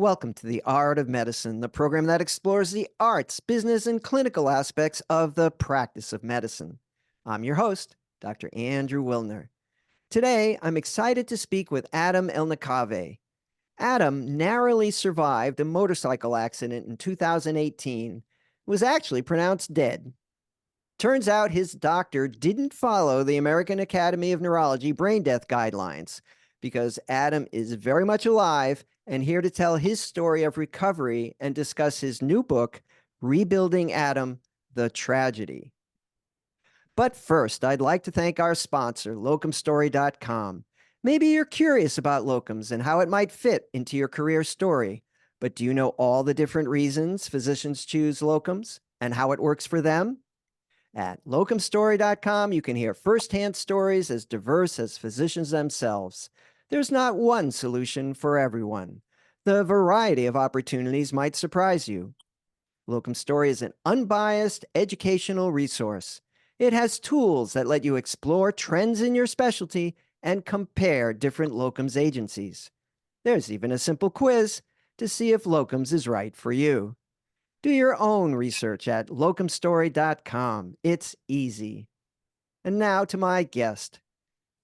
Welcome to The Art of Medicine, the program that explores the arts, business, and clinical aspects of the practice of medicine. I'm your host, Dr. Andrew Wilner. Today, I'm excited to speak with Adam Elnekaveh. Adam narrowly survived a motorcycle accident in 2018, and was actually pronounced dead. Turns out his doctor didn't follow the American Academy of Neurology brain death guidelines because Adam is very much alive and here to tell his story of recovery and discuss his new book, Rebuilding Adam, The Tragedy. But first, I'd like to thank our sponsor, locumstory.com. Maybe you're curious about locums and how it might fit into your career story, but do you know all the different reasons physicians choose locums and how it works for them? At locumstory.com, you can hear firsthand stories as diverse as physicians themselves. There's not one solution for everyone. The variety of opportunities might surprise you. Locum Story is an unbiased educational resource. It has tools that let you explore trends in your specialty and compare different locums agencies. There's even a simple quiz to see if locums is right for you. Do your own research at locumstory.com. It's easy. And now to my guest.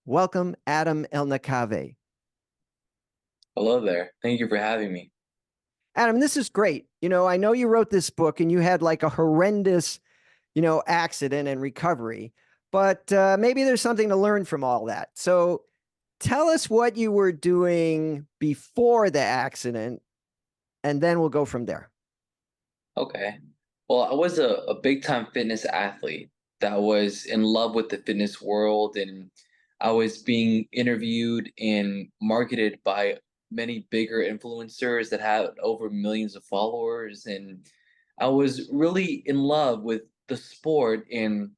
Welcome, Adam Elnekaveh. Hello there. Thank you for having me. Adam, this is great. I know you wrote this book and you had like a horrendous, accident and recovery, but maybe there's something to learn from all that. So tell us what you were doing before the accident, and then we'll go from there. Okay. Well, I was a big time fitness athlete that was in love with the fitness world, and I was being interviewed and marketed by many bigger influencers that had over millions of followers. And I was really in love with the sport and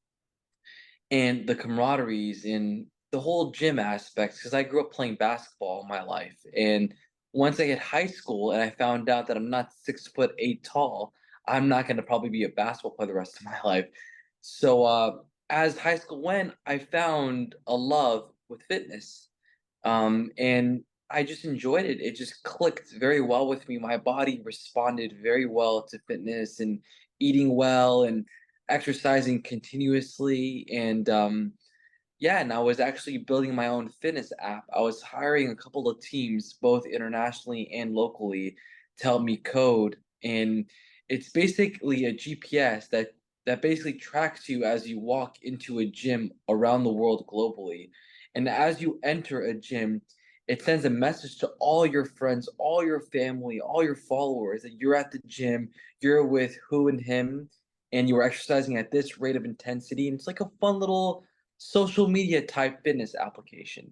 the camaraderies and the whole gym aspects because I grew up playing basketball my life. And once I hit high school and I found out that I'm not 6'8" tall, I'm not going to probably be a basketball player the rest of my life. So as high school went, I found a love with fitness, and I just enjoyed it. It just clicked very well with me. My body responded very well to fitness and eating well and exercising continuously. And yeah, and I was actually building my own fitness app. I was hiring a couple of teams, both internationally and locally, to help me code. And it's basically a GPS that basically tracks you as you walk into a gym around the world globally. And as you enter a gym, it sends a message to all your friends, all your family, all your followers that you're at the gym, you're with who and him, and you're exercising at this rate of intensity. And it's like a fun little social media type fitness application.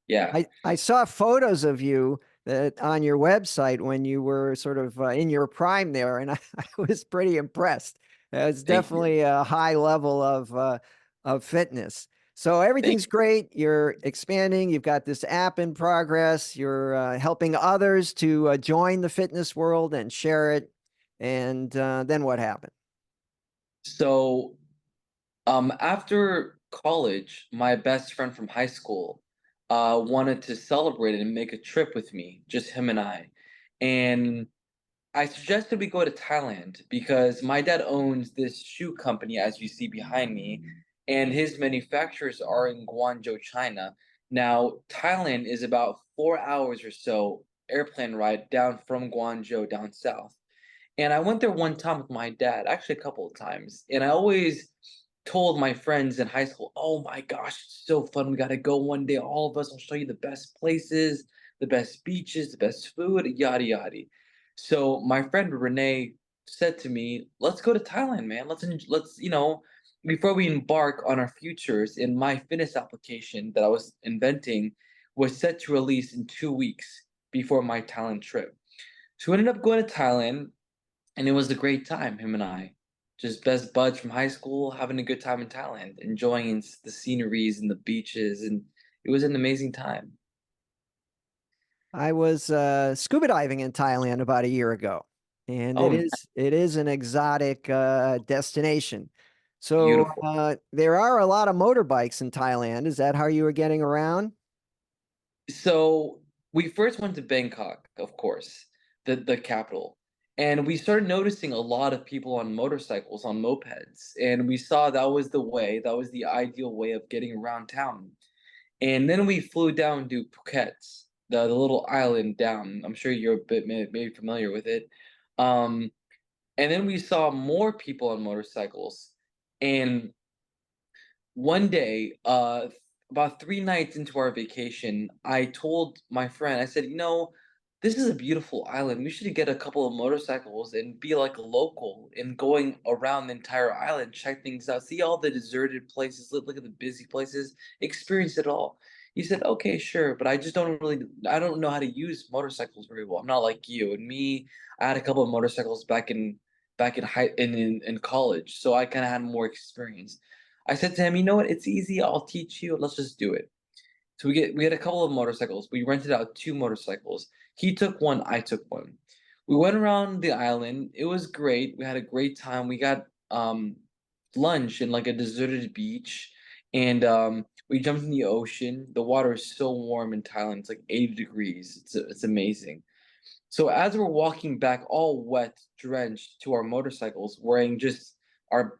Yeah. I saw photos of you that on your website when you were sort of in your prime there, and I was pretty impressed. It's Thank you. definitely a high level of fitness. So Thank everything's great. You're expanding. You've got this app in progress. You're helping others to join the fitness world and share it. And then what happened? So, after college, my best friend from high school wanted to celebrate it and make a trip with me, just him and I. And I suggested we go to Thailand because my dad owns this shoe company, as you see behind me, and his manufacturers are in Guangzhou, China. Now, Thailand is about 4 hours or so airplane ride down from Guangzhou down south. And I went there one time with my dad, actually a couple of times. And I always told my friends in high school, "Oh my gosh, it's so fun. We got to go one day. All of us. I'll show you the best places, the best beaches, the best food, yada yada." So my friend Renee said to me, "Let's go to Thailand, man. Let's before we embark on our futures." And my fitness application that I was inventing was set to release in 2 weeks before my Thailand trip. So we ended up going to Thailand, and it was a great time. Him and I, just best buds from high school, having a good time in Thailand, enjoying the sceneries and the beaches, and it was an amazing time. I was scuba diving in Thailand about a year ago, and Oh, it is an exotic destination. So beautiful. there are a lot of motorbikes in Thailand. Is that how you were getting around? So we first went to Bangkok, of course, the capital. And we started noticing a lot of people on motorcycles, on mopeds, and we saw that was the way, that was the ideal way of getting around town. And then we flew down to Phuket, the little island down. I'm sure you're a bit maybe familiar with it. Um, and then we saw more people on motorcycles. And one day, about 3 nights into our vacation, I told my friend, I said, this is a beautiful island. We should get a couple of motorcycles and be like a local and going around the entire island, check things out, see all the deserted places, look at the busy places, experience it all. He said, okay, sure, but I don't know how to use motorcycles very well. I'm not like you. And me, I had a couple of motorcycles back in college, so I kind of had more experience. I said to him, "You know what? It's easy. I'll teach you. Let's just do it." So we had a couple of motorcycles. We rented out 2 motorcycles. He took one, I took one. We went around the island. It was great. We had a great time. We got lunch in like a deserted beach, and we jumped in the ocean. The water is so warm in Thailand. It's like 80 degrees. It's amazing. So as we're walking back, all wet, drenched, to our motorcycles, wearing just our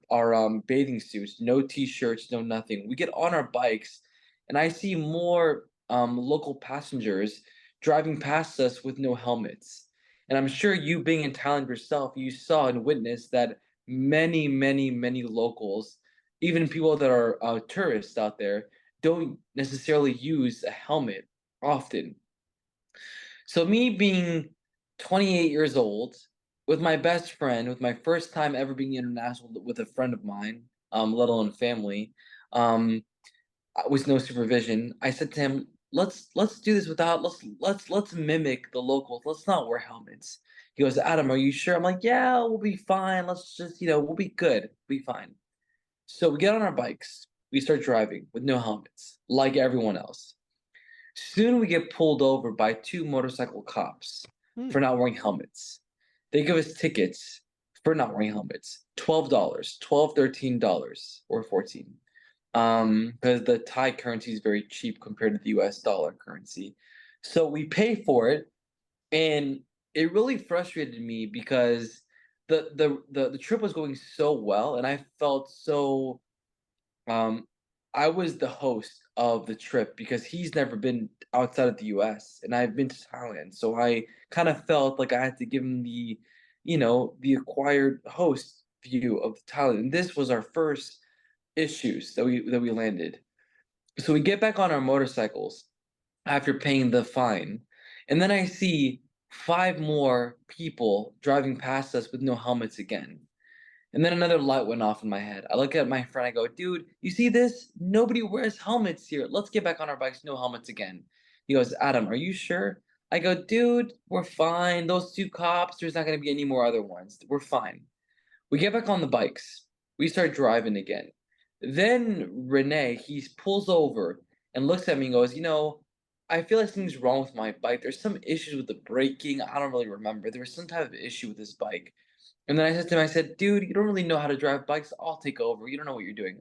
bathing suits, no t-shirts, no nothing. We get on our bikes, and I see more local passengers driving past us with no helmets. And I'm sure you, being in Thailand yourself, you saw and witnessed that many, many, many locals, even people that are tourists out there, don't necessarily use a helmet often. So me being 28 years old, with my best friend, with my first time ever being international with a friend of mine, let alone family, um, with no supervision, I said to him, "Let's do this without let's mimic the locals. Let's not wear helmets." He goes, "Adam, are you sure?" I'm like, "Yeah, we'll be fine. Let's just we'll be good. We'll be fine." So we get on our bikes. We start driving with no helmets, like everyone else. Soon we get pulled over by 2 motorcycle cops Hmm. for not wearing helmets. They give us tickets for not wearing helmets. $12, 12, $13, or 14. Because the Thai currency is very cheap compared to the US dollar currency. So we pay for it, and it really frustrated me because the trip was going so well, and I felt so um, I was the host of the trip because he's never been outside of the US and I've been to Thailand. So I kind of felt like I had to give him the acquired host view of Thailand. And this was our first issues that we landed. So we get back on our motorcycles after paying the fine. And then I see 5 more people driving past us with no helmets again. And then another light went off in my head. I look at my friend, I go, "Dude, you see this? Nobody wears helmets here. Let's get back on our bikes, no helmets again." He goes, "Adam, are you sure?" I go, "Dude, we're fine. Those 2 cops, there's not gonna be any more other ones. We're fine." We get back on the bikes. We start driving again. Then Renee, he pulls over and looks at me and goes, I feel like something's wrong with my bike. There's some issues with the braking. I don't really remember. There was some type of issue with this bike. And then I said to him, I said, "Dude, you don't really know how to drive bikes. I'll take over. You don't know what you're doing.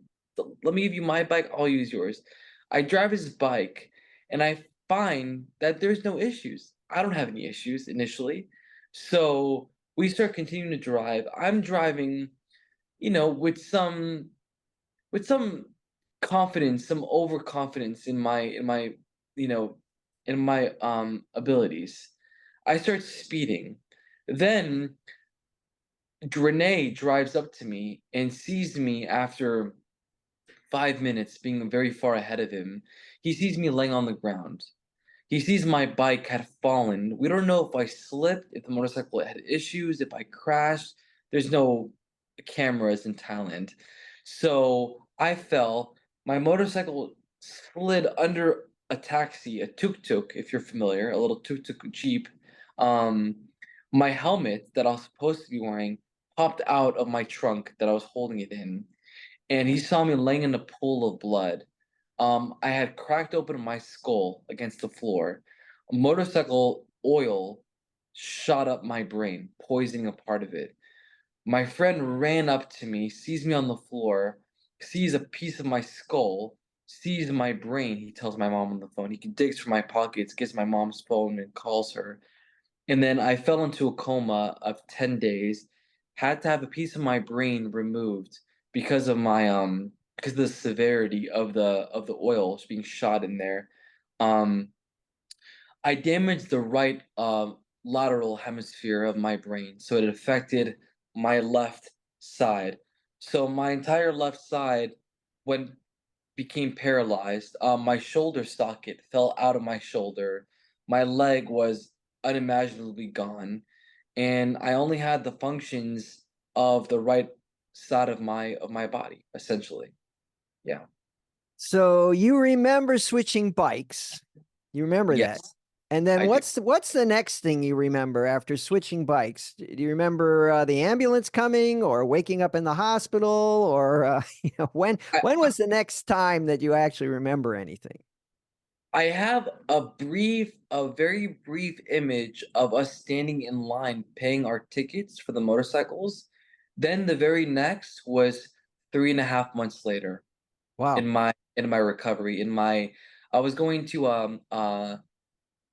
Let me give you my bike. I'll use yours." I drive his bike, and I find that there's no issues. I don't have any issues initially. So we start continuing to drive. I'm driving, with some confidence, some overconfidence you know, in my abilities. I start speeding. Then Renee drives up to me and sees me after 5 minutes being very far ahead of him. He sees me laying on the ground. He sees my bike had fallen. We don't know if I slipped, if the motorcycle had issues, if I crashed. There's no cameras in Thailand. So I fell. My motorcycle slid under a taxi, a tuk-tuk, if you're familiar, a little tuk-tuk Jeep. Um, my helmet that I was supposed to be wearing popped out of my trunk that I was holding it in, and he saw me laying in a pool of blood. I had cracked open my skull against the floor. Motorcycle oil shot up my brain, poisoning a part of it. My friend ran up to me, sees me on the floor, sees a piece of my skull, sees my brain. He tells my mom on the phone. He digs for my pockets, gets my mom's phone, and calls her. and then I fell into a coma of 10 days, had to have a piece of my brain removed because of because of the severity of the oil being shot in there. Um, I damaged the right lateral hemisphere of my brain, so it affected my left side. So my entire left side went became paralyzed. My shoulder socket fell out of my shoulder. My leg was unimaginably gone, and I only had the functions of the right side of my body, essentially. Yeah. So you remember switching bikes. You remember that. Yes, And then I do. what's the next thing you remember after switching bikes? Do you remember the ambulance coming or waking up in the hospital or when was the next time that you actually remember anything? I have a very brief image of us standing in line paying our tickets for the motorcycles. Then the very next was 3.5 months later Wow. in my recovery. I was going to a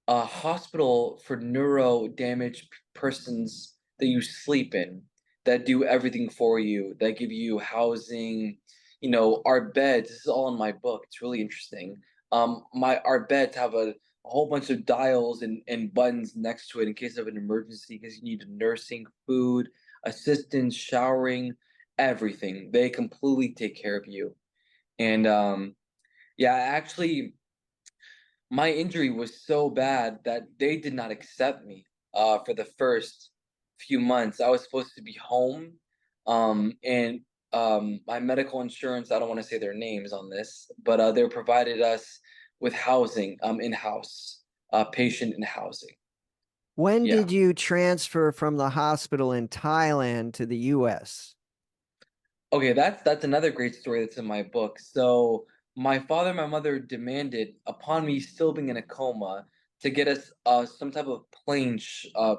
hospital for neuro damaged persons that you sleep in, that do everything for you, that give you housing, our beds. This is all in my book. It's really interesting. My our beds have a whole bunch of dials and buttons next to it in case of an emergency, because you need nursing, food, assistance, showering, everything. They completely take care of you. And yeah, actually my injury was so bad that they did not accept me for the first few months. I was supposed to be home, and my medical insurance, I don't want to say their names on this, but they provided us with housing, in-house, patient in housing. When Yeah. did you transfer from the hospital in Thailand to the US? Okay, that's another great story that's in my book. So my father and my mother demanded, upon me still being in a coma, to get us some type of plane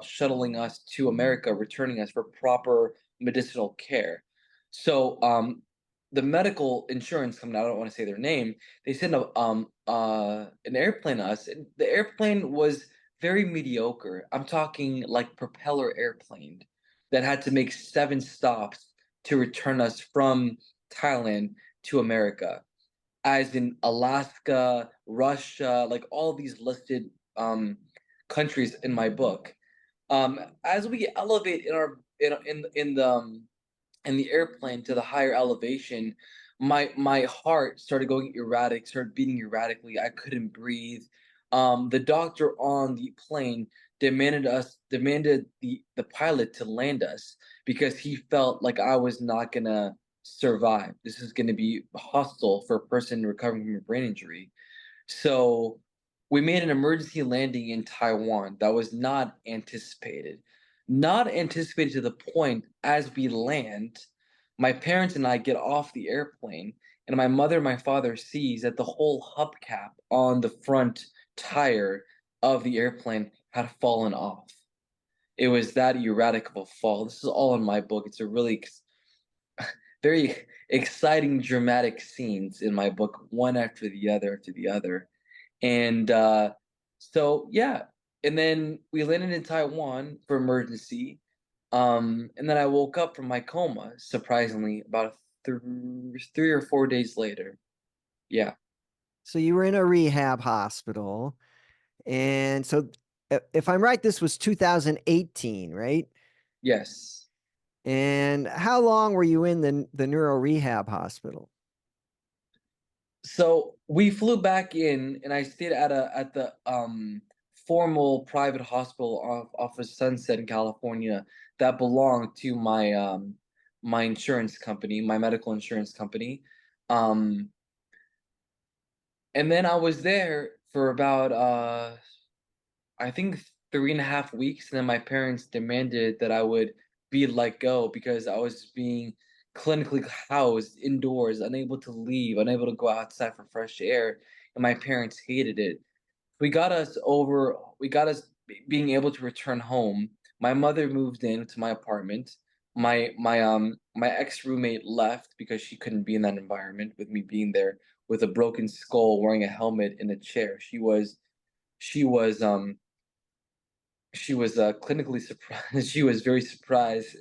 shuttling us to America, returning us for proper medicinal care. So the medical insurance company, I don't want to say their name, they sent an airplane to us. And the airplane was very mediocre. I'm talking like propeller airplane that had to make 7 stops to return us from Thailand to America, as in Alaska, Russia, like all these listed countries in my book. As we elevate in the airplane to the higher elevation, my heart started going erratic, started beating erratically. I couldn't breathe. The doctor on the plane demanded the pilot to land us because he felt like I was not gonna survive. This is gonna be hostile for a person recovering from a brain injury. So we made an emergency landing in Taiwan that was not anticipated. Not anticipated to the point as we land, my parents and I get off the airplane, and my mother and my father sees that the whole hubcap on the front tire of the airplane had fallen off. It was that erratic of a fall. This is all in my book. It's a really very exciting, dramatic scenes in my book, one after the other. And so yeah, and then we landed in Taiwan for emergency. And then I woke up from my coma, surprisingly, about 3 or 4 days later. Yeah. So you were in a rehab hospital. And so if I'm right, this was 2018, right? Yes. And how long were you in the neuro rehab hospital? So we flew back in, and I stayed at the formal private hospital off of Sunset in California that belonged to my insurance company, my medical insurance company. Um, and then I was there for about I think 3.5 weeks, and then my parents demanded that I would be let go because I was being clinically housed indoors, unable to leave, unable to go outside for fresh air, and my parents hated it. We got us being able to return home. My mother moved into my apartment. My ex-roommate left because she couldn't be in that environment with me being there with a broken skull, wearing a helmet in a chair. She was she was clinically surprised. She was very surprised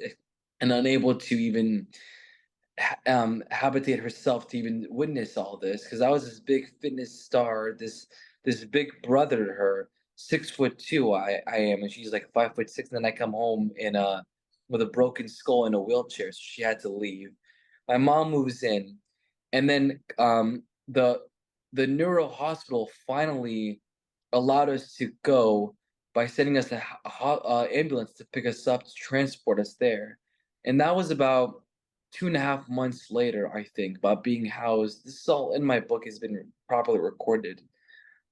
and unable to even habitate herself to even witness all this, because I was this big fitness star, this big brother to her, 6'2" I am, and she's like 5'6", and then I come home in a with a broken skull in a wheelchair, so she had to leave. My mom moves in, and then the neuro hospital finally allowed us to go by sending us ambulance to pick us up to transport us there, and that was about 2.5 months later, I think, about being housed. This is all in my book, has been properly recorded.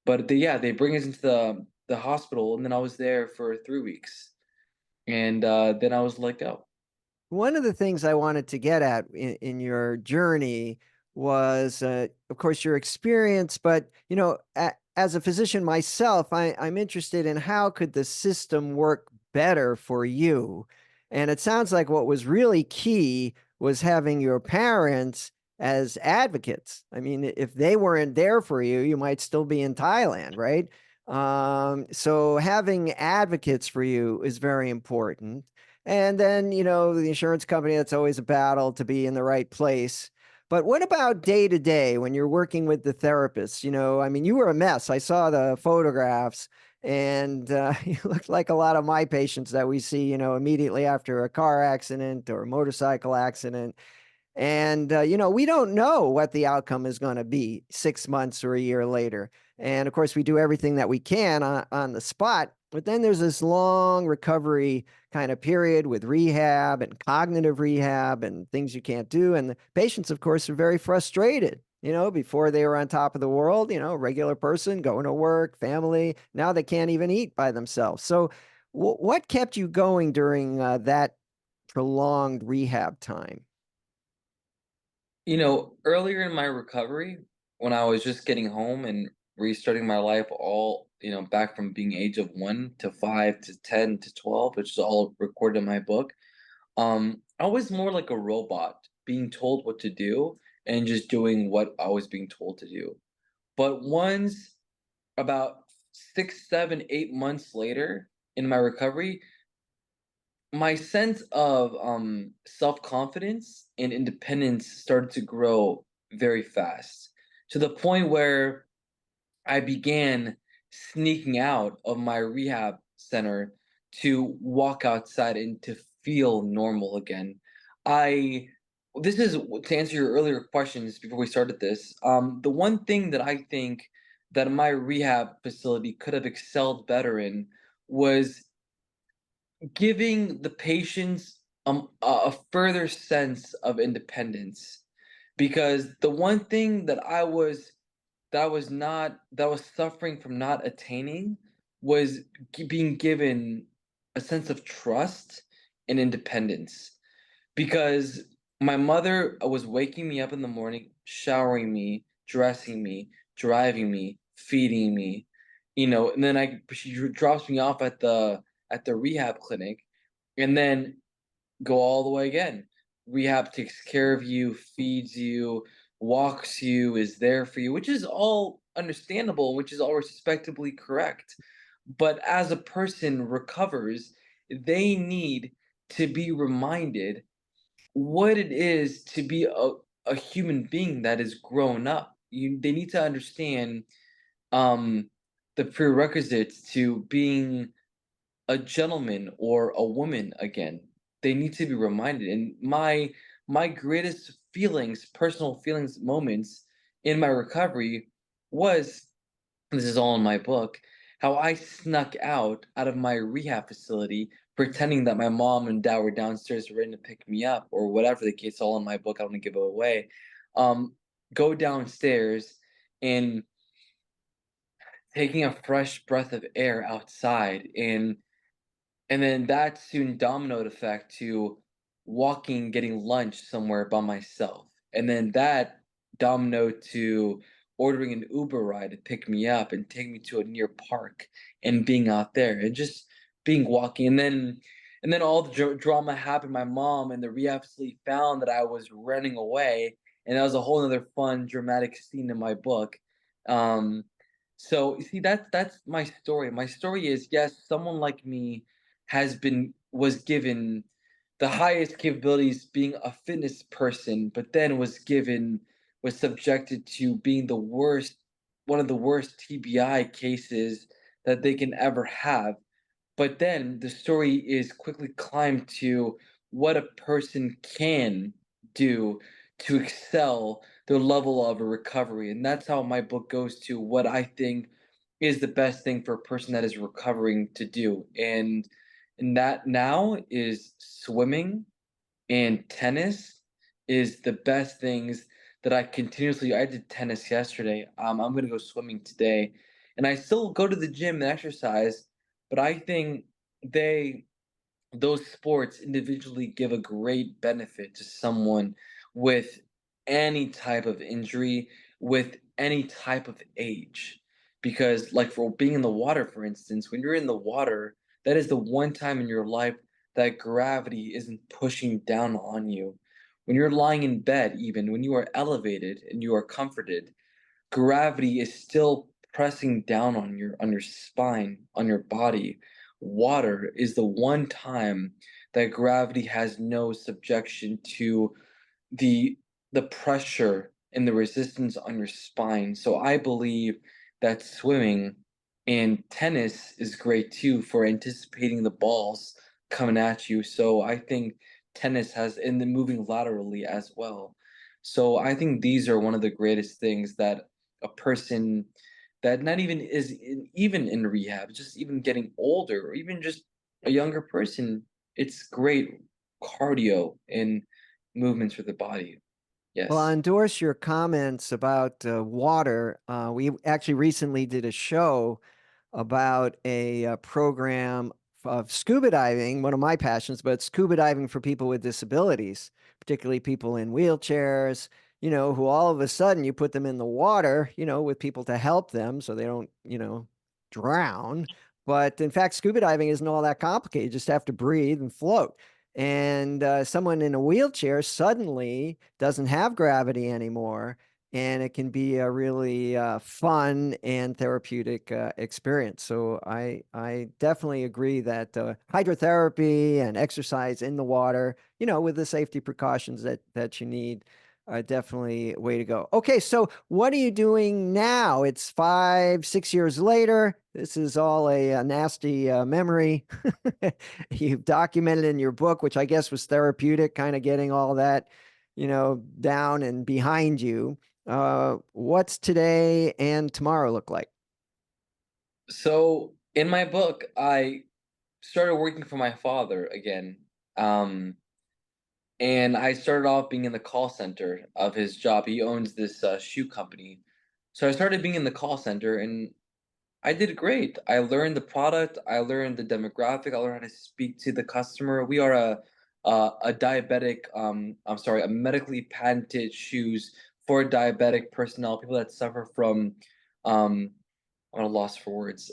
But yeah, they bring us into the hospital, and then I was there for 3 weeks, and then I was let go. One of the things I wanted to get at in your journey was, of course, your experience, but as a physician myself, I'm interested in how could the system work better for you. And it sounds like what was really key was having your parents as advocates. I mean, if they weren't there for you, you might still be in Thailand, right? So having advocates for you is very important. And then, the insurance company, that's always a battle to be in the right place. But what about day to day when you're working with the therapist? I mean, you were a mess. I saw the photographs, and you looked like a lot of my patients that we see, immediately after a car accident or a motorcycle accident. And, we don't know what the outcome is going to be 6 months or a year later. And of course, we do everything that we can on the spot. But then there's this long recovery kind of period with rehab and cognitive rehab and things you can't do. And the patients, of course, are very frustrated. Before they were on top of the world, regular person going to work, family. Now they can't even eat by themselves. So, what kept you going during that prolonged rehab time? Earlier in my recovery, when I was just getting home and restarting my life, all back from being age of 1 to 5 to 10 to 12, which is all recorded in my book. I was more like a robot, being told what to do and just doing what I was being told to do. But once about 6, 7, 8 months later in my recovery, my sense of self-confidence and independence started to grow very fast, to the point where I began sneaking out of my rehab center to walk outside and to feel normal again. I This is to answer your earlier questions before we started this. The one thing that I think that my rehab facility could have excelled better in was giving the patients a further sense of independence, because the one thing that I was suffering from not attaining was being given a sense of trust and independence, because my mother was waking me up in the morning, showering me, dressing me, driving me, feeding me, and then she drops me off at the rehab clinic, and then go all the way again. Rehab takes care of you, feeds you, walks you, is there for you, which is all understandable, which is all respectably correct. But as a person recovers, they need to be reminded what it is to be a human being that is grown up. They need to understand um, the prerequisites to being a gentleman or a woman again. They need to be reminded. And my greatest feelings, personal feelings, moments in my recovery was, this is all in my book, how I snuck out of my rehab facility, pretending that my mom and dad were downstairs ready to pick me up, or whatever the case. All in my book. I don't want to give it away. Um, Go downstairs and taking a fresh breath of air outside, and then that soon dominoed effect to walking, getting lunch somewhere by myself. And then that dominoed to ordering an Uber ride to pick me up and take me to a near park and being out there and just being walking. And then all the drama happened. My mom and the rehab facility found that I was running away. And that was a whole other fun, dramatic scene in my book. Um, So, you see, that's my story. My story is, yes, someone like me was given the highest capabilities being a fitness person, but then was subjected to being one of the worst TBI cases that they can ever have. But then the story is quickly climbed to what a person can do to excel their level of a recovery. And that's how my book goes to what I think is the best thing for a person that is recovering to do. And that now is swimming and tennis is the best things that I did tennis yesterday. I'm gonna go swimming today. And I still go to the gym and exercise, but I think they those sports individually give a great benefit to someone with any type of injury, with any type of age. Because, like, for being in the water, for instance, when you're in the water, that is the one time in your life that gravity isn't pushing down on you. When you're lying in bed, even when you are elevated and you are comforted, gravity is still pressing down on your spine, on your body. Water is the one time that gravity has no subjection to the the pressure and the resistance on your spine. So I believe that swimming and tennis is great too for anticipating the balls coming at you. So I think tennis has and then moving laterally as well. So I think these are one of the greatest things that a person that not even even in rehab, just even getting older or even just a younger person, it's great cardio and movements for the body. Well, I Yes. endorse your comments about water. We actually recently did a show about a program of scuba diving, one of my passions, but scuba diving for people with disabilities, particularly people in wheelchairs, who all of a sudden you put them in the water, with people to help them so they don't, drown. But in fact, scuba diving isn't all that complicated. You just have to breathe and float. And someone in a wheelchair suddenly doesn't have gravity anymore, and it can be a really fun and therapeutic experience. So I definitely agree that hydrotherapy and exercise in the water, with the safety precautions that you need, are definitely a way to go. Okay, so what are you doing now? It's 5, 6 years later. This is all a nasty memory. You've documented in your book, which I guess was therapeutic, kind of getting all that, down and behind you. What's today and tomorrow look like? So in my book, I started working for my father again. Um, and I started off being in the call center of his job. He owns this shoe company. So I started being in the call center and I did great. I learned the product, I learned the demographic, I learned how to speak to the customer. We are a diabetic, a medically patented shoes for diabetic personnel, people that suffer from, um, I'm at a loss for words.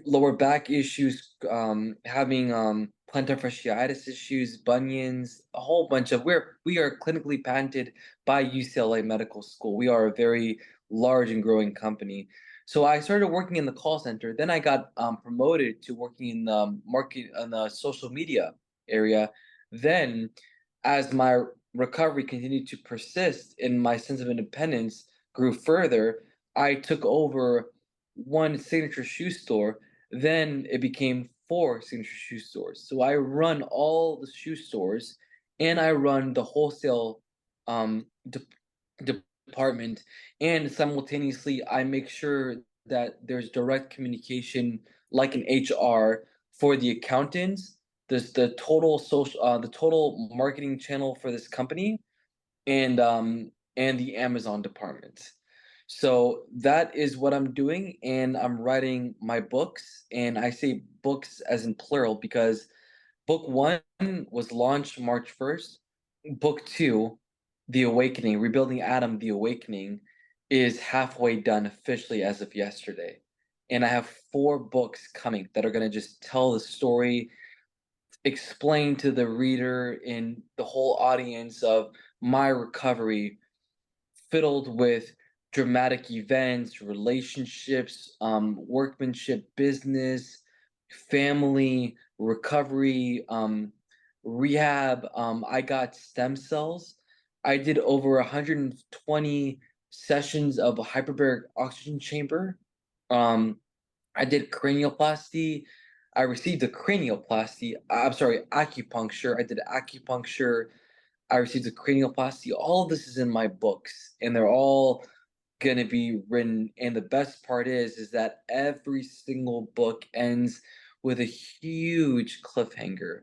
Lower back issues, having plantar fasciitis issues, bunions, a whole bunch of we are clinically patented by UCLA Medical School. We are a very large and growing company. So I started working in the call center. Then I got promoted to working in the market on the social media area. Then, as my recovery continued to persist and my sense of independence grew further, I took over one signature shoe store, then it became four signature shoe stores. So I run all the shoe stores and I run the wholesale um, de- department. And simultaneously, I make sure that there's direct communication, like an HR, for the accountants, the total marketing channel for this company, and the Amazon department. So that is what I'm doing, and I'm writing my books, and I say books as in plural because book one was launched March 1st. Book two, The Awakening, Rebuilding Adam, The Awakening, is halfway done officially as of yesterday. And I have four books coming that are going to just tell the story, explain to the reader and the whole audience of my recovery fiddled with dramatic events, relationships, workmanship, business, family, recovery, rehab. I got stem cells. I did over 120 sessions of a hyperbaric oxygen chamber. Um, I did cranioplasty. I received a cranioplasty. I'm sorry, acupuncture. I did acupuncture. I received a cranioplasty. All of this is in my books, and they're all gonna be written. And the best part is that every single book ends with a huge cliffhanger.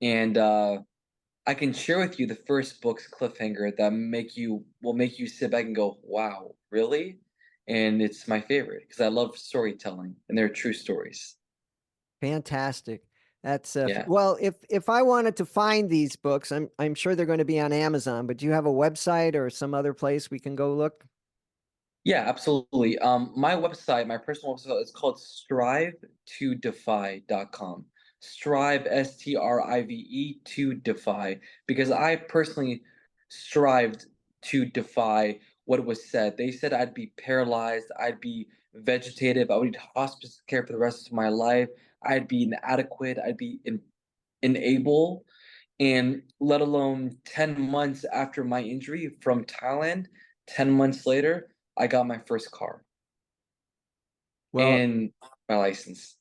And I can share with you the first book's cliffhanger that will make you sit back and go, "Wow, really?" And it's my favorite because I love storytelling, and they're true stories. Fantastic. That's Yeah. well, if I wanted to find these books, I'm sure they're going to be on Amazon, but do you have a website or some other place we can go look? Yeah, absolutely. My personal website is called strive2defy.com. Strive, STRIVE, to defy, because I personally strived to defy what was said. They said I'd be paralyzed, I'd be vegetative, I would need hospice care for the rest of my life, I'd be inadequate, I'd be unable, and let alone 10 months after my injury from Thailand, 10 months later, I got my first car Well, and my license.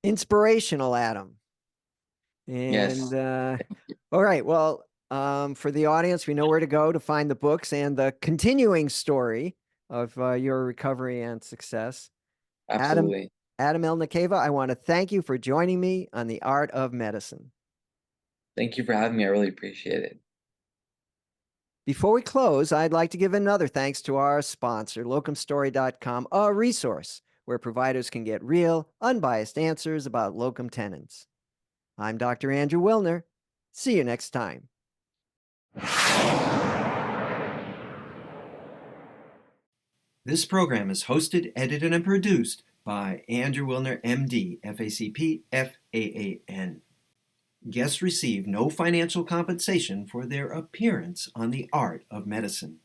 inspirational, Adam. Yes, And all right, well, for the audience, we know where to go to find the books and the continuing story of your recovery and success. Adam absolutely. Adam Elnekaveh, I want to thank you for joining me on the Art of Medicine. Thank you for having me. I really appreciate it. Before we close, I'd like to give another thanks to our sponsor, locumstory.com, a resource where providers can get real, unbiased answers about locum tenens. I'm Dr. Andrew Wilner. See you next time. This program is hosted, edited, and produced by Andrew Wilner, MD, FACP, FAAN. Guests receive no financial compensation for their appearance on the Art of Medicine.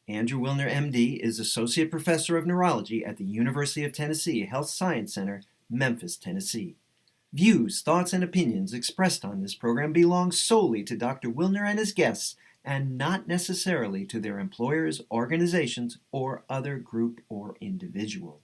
Andrew Wilner, MD, is Associate Professor of Neurology at the University of Tennessee Health Science Center, Memphis, Tennessee. Views, thoughts, and opinions expressed on this program belong solely to Dr. Wilner and his guests and not necessarily to their employers, organizations, or other group or individual.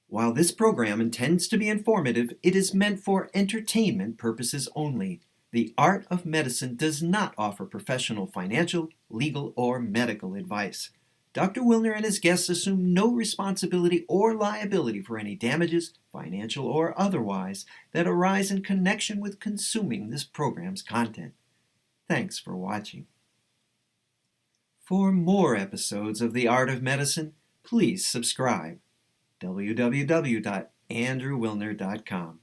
While this program intends to be informative, it is meant for entertainment purposes only. The Art of Medicine does not offer professional financial, legal, or medical advice. Dr. Wilner and his guests assume no responsibility or liability for any damages, financial or otherwise, that arise in connection with consuming this program's content. Thanks for watching. For more episodes of The Art of Medicine, please subscribe. www.andrewwilner.com